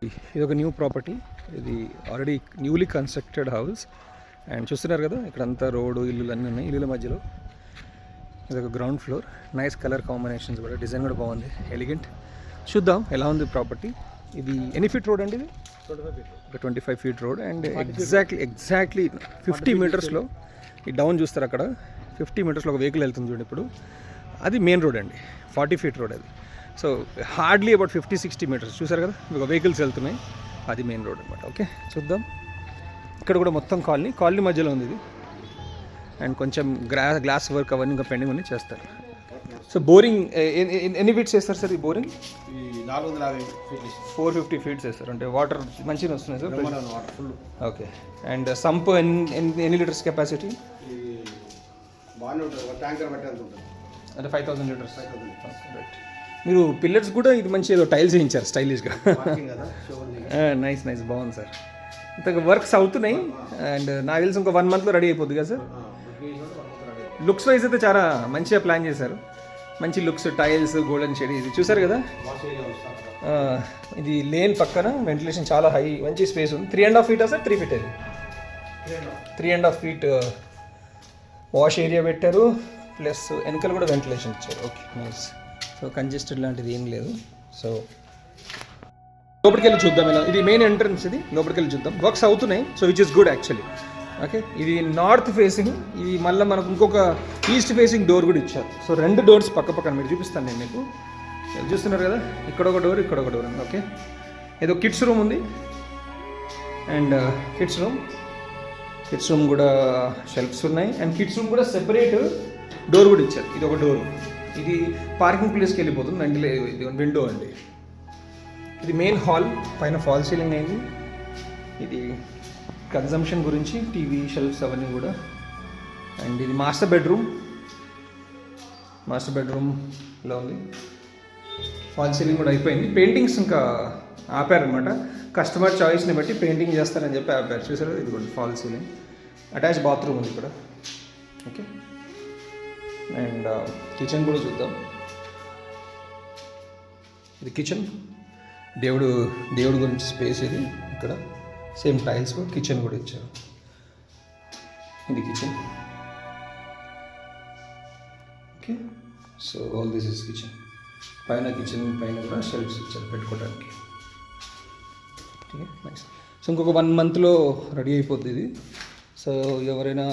ఇది ఒక new property. ఇది already newly constructed house. And చూస్తున్నారు కదా, ఇక్కడంతా రోడ్డు, ఇల్లులు అన్నీ ఉన్నాయి. ఇల్లుల మధ్యలో ఇది ఒక ground floor. Nice colour combinations కూడా, డిజైన్ కూడా బాగుంది, ఎలిగెంట్. చూద్దాం ఎలా ఉంది ప్రాపర్టీ. ఇది ఎన్ని ఫీట్ రోడ్ అండి? ఇది 25 ఫీట్ రోడ్. అండ్ ఎగ్జాక్ట్లీ 50 మీటర్స్లో ఈ డౌన్ చూస్తారు అక్కడ 50 మీటర్స్లో ఒక వెహికల్ వెళ్తుంది చూడండి. ఇప్పుడు అది మెయిన్ రోడ్ అండి, 40 ఫీట్ రోడ్ అది. సో హార్డ్లీ అబౌట్ 50-60 మీటర్స్ చూసారు కదా, మీకు వెహికల్స్ వెళ్తున్నాయి, అది మెయిన్ రోడ్ అనమాట. ఓకే, చూద్దాం. ఇక్కడ కూడా మొత్తం కాలనీ మధ్యలో ఉంది ఇది. అండ్ కొంచెం గ్లాస్ వర్క్ అవన్నీ ఇంకా పెండింగ్ అన్నీ చేస్తారు. సో బోరింగ్ ఎన్ని ఫీట్స్ వేస్తారు సార్? ఈ బోరింగ్ 450 ఫీట్స్ వేస్తారు. అంటే వాటర్ మంచిగా వస్తున్నాయి సార్? ఓకే. అండ్ సంప్ ఎన్ని లీటర్స్ కెపాసిటీ? అంటే 5000 లీటర్స్. రైట్. మీరు పిల్లర్స్ కూడా ఇది మంచి ఏదో టైల్స్ వేయించారు స్టైలిష్గా. నైస్ బాగుంది సార్. ఇంత వర్క్స్ అవుతున్నాయి. అండ్ నాకు తెలిసి ఇంకో 1 మంత్లో రెడీ అయిపోద్ది కదా సార్? లుక్స్ వైజ్ అయితే చాలా మంచిగా ప్లాన్ చేశారు. మంచి లుక్స్, టైల్స్, గోల్డెన్ షేడ్. ఇది చూసారు కదా, ఇది లేన్ పక్కన వెంటిలేషన్ చాలా హై, మంచి స్పేస్ ఉంది. 3.5 ఫీటా సార్? 3 ఫీట్. అది 3.5 ఫీట్ వాష్ ఏరియా పెట్టారు, ప్లస్ వెనకాల కూడా వెంటిలేషన్ ఇచ్చారు. Okay, nice. సో కంజెస్టెడ్ లాంటిది ఏం లేదు. సో లోపలికి వెళ్ళి చూద్దాం ఇలా. ఇది మెయిన్ ఎంట్రన్స్. ఇది లోపలికి వెళ్ళి చూద్దాం. వర్క్స్ అవుతున్నాయి, so which is good actually. Okay, ఇది నార్త్ ఫేసింగ్. ఇది మళ్ళీ మనకు ఇంకొక ఈస్ట్ ఫేసింగ్ డోర్ కూడా ఇచ్చారు. సో 2 డోర్స్ పక్కన మీరు చూపిస్తాను నేను మీకు. చూస్తున్నారు కదా, ఇక్కడ ఒక డోర్, ఇక్కడ ఒక డోర్ ఉంది. ఓకే, ఏదో కిడ్స్ రూమ్ ఉంది. అండ్ కిడ్స్ రూమ్ కూడా షెల్ఫ్స్ ఉన్నాయి. అండ్ కిడ్స్ రూమ్ కూడా సెపరేట్ డోర్ కూడా ఇచ్చారు. ఇది ఒక డోర్, ఇది పార్కింగ్ ప్లేస్కి వెళ్ళిపోతుంది. అంటే ఇది విండో అండి. ఇది మెయిన్ హాల్, పైన ఫాల్ సీలింగ్ అయింది. ఇది కన్జంప్షన్ గురించి టీవీ షెల్ఫ్స్ అవన్నీ కూడా. అండ్ ఇది మాస్టర్ బెడ్రూమ్లో ఉంది. ఫాల్ సీలింగ్ కూడా అయిపోయింది. పెయింటింగ్స్ ఇంకా ఆపారనమాట. కస్టమర్ చాయిస్ని బట్టి పెయింటింగ్ చేస్తారని చెప్పి ఆపారు. చూసారు, ఇది కూడా ఫాల్ సీలింగ్. అటాచ్ బాత్రూమ్ ఉంది ఇక్కడ. ఓకే, అండ్ కిచెన్ కూడా చూద్దాం. ఇది కిచెన్, దేవుడు గురించి స్పేస్. ఇది ఇక్కడ సేమ్ టైల్స్, కిచెన్ కూడా ఇచ్చారు. ఇది kitchen. Okay, so all this is kitchen. Kitchen పైన కూడా షెల్ఫ్స్ ఇచ్చారు పెట్టుకోవడానికి. Okay, nice. సో ఇంకొక 1 మంత్లో రెడీ అయిపోద్ది ఇది. సో ఎవరైనా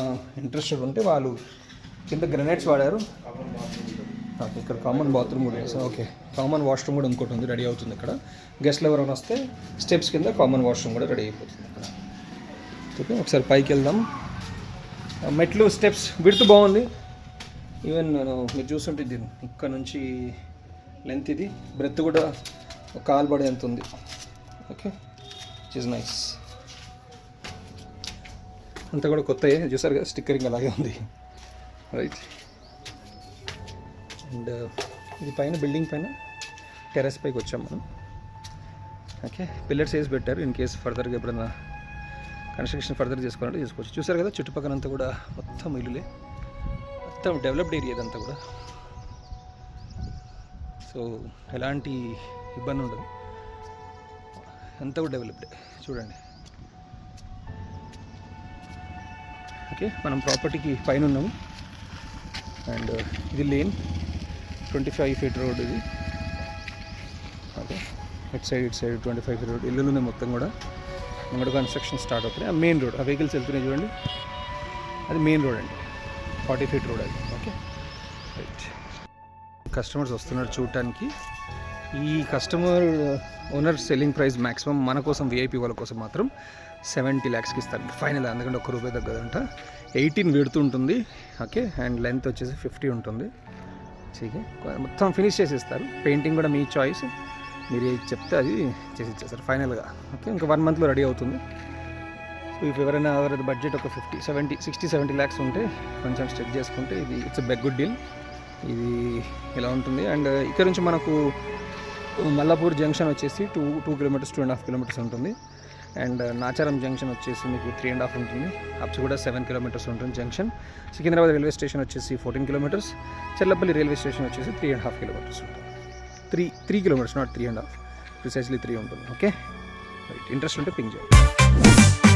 ఇంట్రెస్టెడ్ ఉంటే వాళ్ళు కింద గ్రనైట్స్ వాడారు. ఓకే, ఇక్కడ కామన్ బాత్రూమ్ కూడా ఉంది. ఓకే, కామన్ వాష్రూమ్ కూడా ఇంకోటి ఉంది, రెడీ అవుతుంది ఇక్కడ. గెస్ట్లు ఎవరైనా వస్తే స్టెప్స్ కింద కామన్ వాష్రూమ్ కూడా రెడీ అయిపోతుంది ఇక్కడ. ఓకే, ఒకసారి పైకి వెళ్దాం. మెట్లు, స్టెప్స్ విడ్త్ బాగుంది. ఈవెన్ మీరు చూస్తుంటే దీన్ని ఇక్కడ నుంచి లెంత్, ఇది బ్రెత్ కూడా కాలు పడే ఎంత ఉంది. Okay, it is nice. అంతా కూడా కొత్త చూసారు కదా, స్టిక్కరింగ్ అలాగే ఉంది. రైట్. అండ్ ఇది పైన బిల్డింగ్ పైన టెర్రస్ పైకి వచ్చాం మనం. ఓకే, పిల్లర్స్ వేసి పెట్టారు. ఇన్ కేసు ఫర్దర్గా ఎప్పుడైనా కన్స్ట్రక్షన్ ఫర్దర్ చేసుకోవాలంటే చేసుకోవచ్చు. చూసారు కదా, చుట్టుపక్కలంతా కూడా మొత్తం ఇల్లులే, మొత్తం డెవలప్డ్ ఏరియా ఇదంతా కూడా. సో ఎలాంటి ఇబ్బంది ఉండదు, అంతా కూడా డెవలప్డ్. చూడండి. ఓకే, మనం ప్రాపర్టీకి పైన ఉన్నాము. అండ్ ఇది లేన్, 25 ఫీట్ రోడ్ ఇది. Okay, it side 25 feet road. ఇల్లులు ఉన్నాయి మొత్తం కూడా. ముంగడ కన్స్ట్రక్షన్ స్టార్ట్ అవుతున్నాయి. ఆ మెయిన్ రోడ్, ఆ వెహికల్స్ వెళ్తున్నాయి చూడండి, అది మెయిన్ రోడ్ అండి, 40 ఫీట్ రోడ్ అది. Okay, right. కస్టమర్స్ వస్తున్నారు చూడటానికి. ఈ customer owner selling price maximum మన కోసం, విఐపి వాళ్ళ కోసం మాత్రం 70 lakhsకి ఇస్తారు ఫైనల్. అందుకంటే ₹1 తగ్గదంట. 18 విడ్త్ ఉంటుంది. ఓకే, అండ్ లెంత్ వచ్చేసి 50 ఉంటుంది. ఓకే, మొత్తం ఫినిష్ చేసి ఇస్తారు. పెయింటింగ్ కూడా మీ చాయిస్, మీరు ఏది చెప్తే అది చేసి ఇచ్చేస్తారు ఫైనల్గా. ఓకే, ఇంకా 1 మంత్లో రెడీ అవుతుంది. సో ఎవరైనా బడ్జెట్ ఒక 60-70 lakhs ఉంటే కొంచెం స్టెప్ చేసుకుంటే ఇది ఇట్స్ ఎ గుడ్ డీల్. ఇది ఇలా ఉంటుంది. అండ్ ఇక్కడ నుంచి మనకు మల్లాపూర్ జంక్షన్ వచ్చేసి 2 కిలోమీటర్స్ 2.5 కిలోమీటర్స్ ఉంటుంది. అండ్ నాచారం జంక్షన్ వచ్చేసి మీకు 3.5 ఉంటుంది. అప్స్ కూడా 7 కిలోమీటర్స్ ఉంటుంది జంక్షన్. సికింద్రాబాద్ రైల్వే స్టేషన్ వచ్చేసి 14 కిలోమీటర్స్. చెల్లపల్లి రైల్వే స్టేషన్ వచ్చేసి 3.5 కిలోమీటర్స్ ఉంటుంది. 3 కిలోమీటర్స్, నాట్ 3.5, ప్రిసైజ్లీ 3 ఉంటుంది. ఓకే, రైట్, ఇంట్రెస్ట్ ఉంటే పింక్ చేయండి.